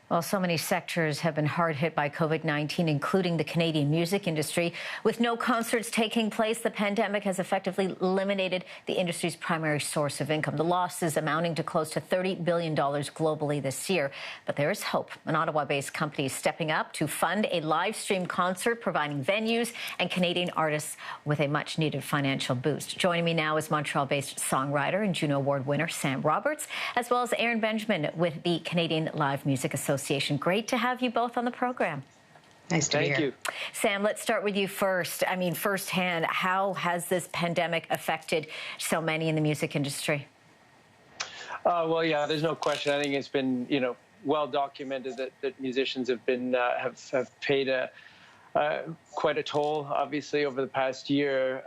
Well, so many sectors have been hard hit by COVID-19, including the Canadian music industry. With no concerts taking place, the pandemic has effectively eliminated the industry's primary source of income. The loss is amounting to close to $30 billion globally this year. But there is hope. An Ottawa-based company is stepping up to fund a live-stream concert, providing venues and Canadian artists with a much-needed financial boost. Joining me now is Montreal-based songwriter and JUNO-Award winner Sam Roberts, as well as Erin Benjamin with the Canadian Live Music Association. Great to have you both on the program. Nice to be here. Thank you. Sam, let's start with you first. I mean, firsthand, how has this pandemic affected so many in the music industry? Well, yeah, there's no question. I think it's been, well documented that musicians have been have paid quite a toll, obviously, over the past year.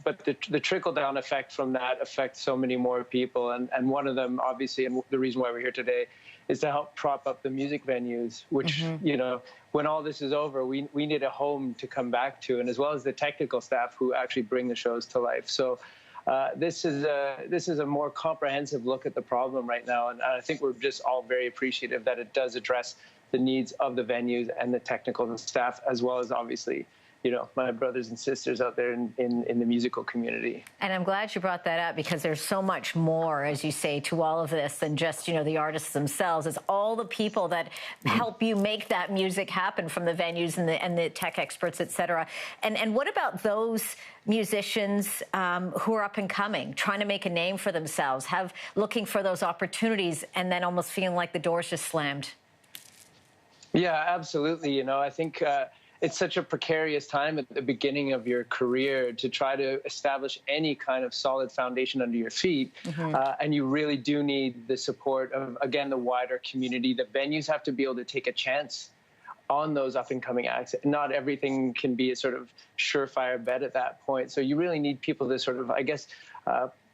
But the trickle-down effect from that affects so many more people. And one of them, obviously, and the reason why we're here today, is to help prop up the music venues, which, when all this is over, we need a home to come back to, and as well as the technical staff who actually bring the shows to life. So this is a more comprehensive look at the problem right now. And I think we're just all very appreciative that it does address the needs of the venues and the technical staff, as well as, obviously, my brothers and sisters out there in the musical community. And I'm glad you brought that up, because there's so much more, as you say, to all of this than just, the artists themselves. It's all the people that help you make that music happen, from the venues and the tech experts, et cetera. And what about those musicians who are up and coming, trying to make a name for themselves, looking for those opportunities, and then almost feeling like the door's just slammed? Yeah, absolutely. I think it's such a precarious time at the beginning of your career to try to establish any kind of solid foundation under your feet. And you really do need the support of, again, the wider community. The venues have to be able to take a chance on those up-and-coming acts. Not everything can be a sort of surefire bet at that point. So you really need people to sort of, I guess,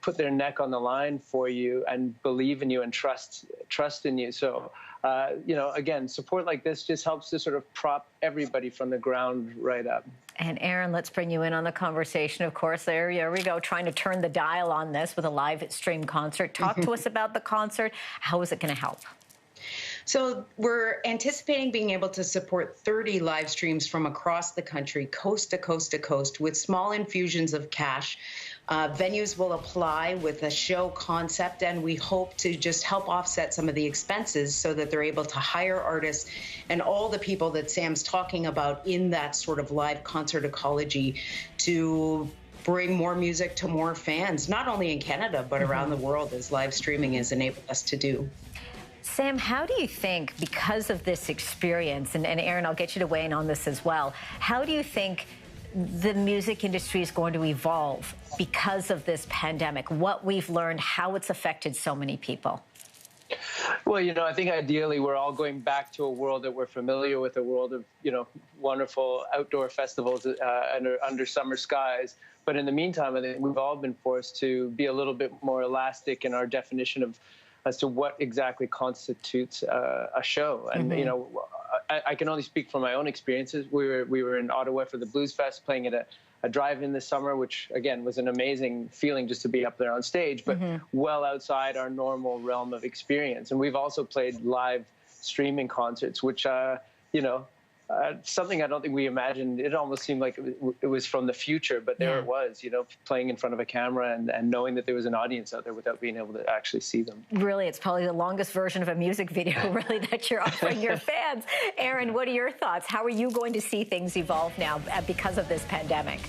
put their neck on the line for you and believe in you and trust in you. So, again, support like this just helps to sort of prop everybody from the ground right up. And Erin, let's bring you in on the conversation, of course. There we go, trying to turn the dial on this with a live stream concert. Talk to us about the concert. How is it going to help? So we're anticipating being able to support 30 live streams from across the country, coast to coast to coast, with small infusions of cash. Venues will apply with a show concept, and we hope to just help offset some of the expenses so that they're able to hire artists and all the people that Sam's talking about in that sort of live concert ecology to bring more music to more fans, not only in Canada, but around the world, as live streaming has enabled us to do. Sam, how do you think, because of this experience, and Erin, I'll get you to weigh in on this as well, how do you think the music industry is going to evolve because of this pandemic? What we've learned, how it's affected so many people? Well, I think ideally we're all going back to a world that we're familiar with, a world of, wonderful outdoor festivals under summer skies. But in the meantime, I think we've all been forced to be a little bit more elastic in our definition of as to what exactly constitutes a show. And, I can only speak from my own experiences. We were in Ottawa for the Blues Fest, playing at a drive-in this summer, which, again, was an amazing feeling just to be up there on stage, but well outside our normal realm of experience. And we've also played live streaming concerts, which, something I don't think we imagined. It almost seemed like it was from the future, but there it was, playing in front of a camera and knowing that there was an audience out there without being able to actually see them. Really, it's probably the longest version of a music video, really, that you're offering your fans. Erin, what are your thoughts? How are you going to see things evolve now because of this pandemic?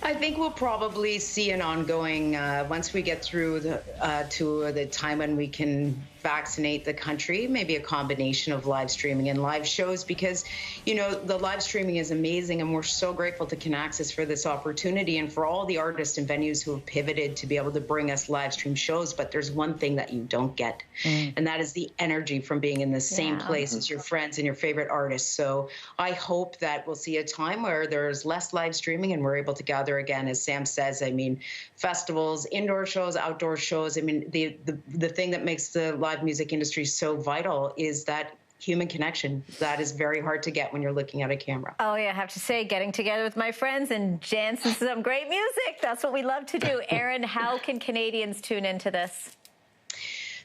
I think we'll probably see an ongoing, once we get through to the time when we can vaccinate the country, maybe a combination of live streaming and live shows, because, the live streaming is amazing, and we're so grateful to Kinaxis for this opportunity and for all the artists and venues who have pivoted to be able to bring us live stream shows. But there's one thing that you don't get, and that is the energy from being in the same place as your friends and your favorite artists. So I hope that we'll see a time where there's less live streaming and we're able to gather again, as Sam says. I mean, festivals, indoor shows, outdoor shows. I mean, the thing that makes the live music industry so vital is that human connection that is very hard to get when you're looking at a camera. Oh, yeah, I have to say, getting together with my friends and dancing to some great music, that's what we love to do. Erin, how can Canadians tune into this?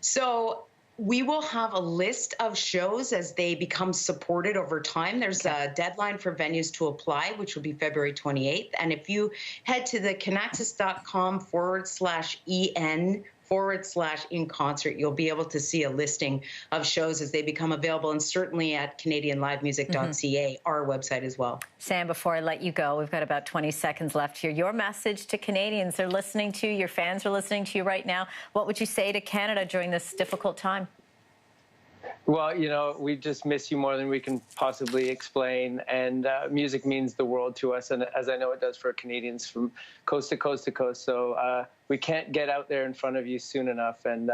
So we will have a list of shows as they become supported over time. There's a deadline for venues to apply, which will be February 28th. And if you head to the Kinaxis.com/en/in concert, you'll be able to see a listing of shows as they become available, and certainly at CanadianLiveMusic.ca, our website as well. Sam, before I let you go, we've got about 20 seconds left here. Your message to Canadians, they're listening to you, your fans are listening to you right now. What would you say to Canada during this difficult time? Well, we just miss you more than we can possibly explain. And music means the world to us, and as I know it does for Canadians from coast to coast to coast. So we can't get out there in front of you soon enough, and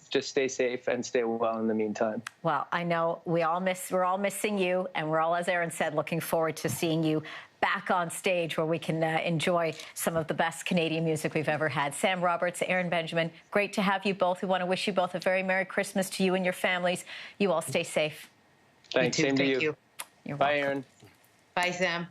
just stay safe and stay well in the meantime. Well, I know we're all missing you, and we're all, as Erin said, looking forward to seeing you back on stage where we can enjoy some of the best Canadian music we've ever had. Sam Roberts, Erin Benjamin, great to have you both. We want to wish you both a very Merry Christmas to you and your families. You all stay safe. Thanks. Same to you. Thank you. You're Bye, welcome. Erin. Bye, Sam.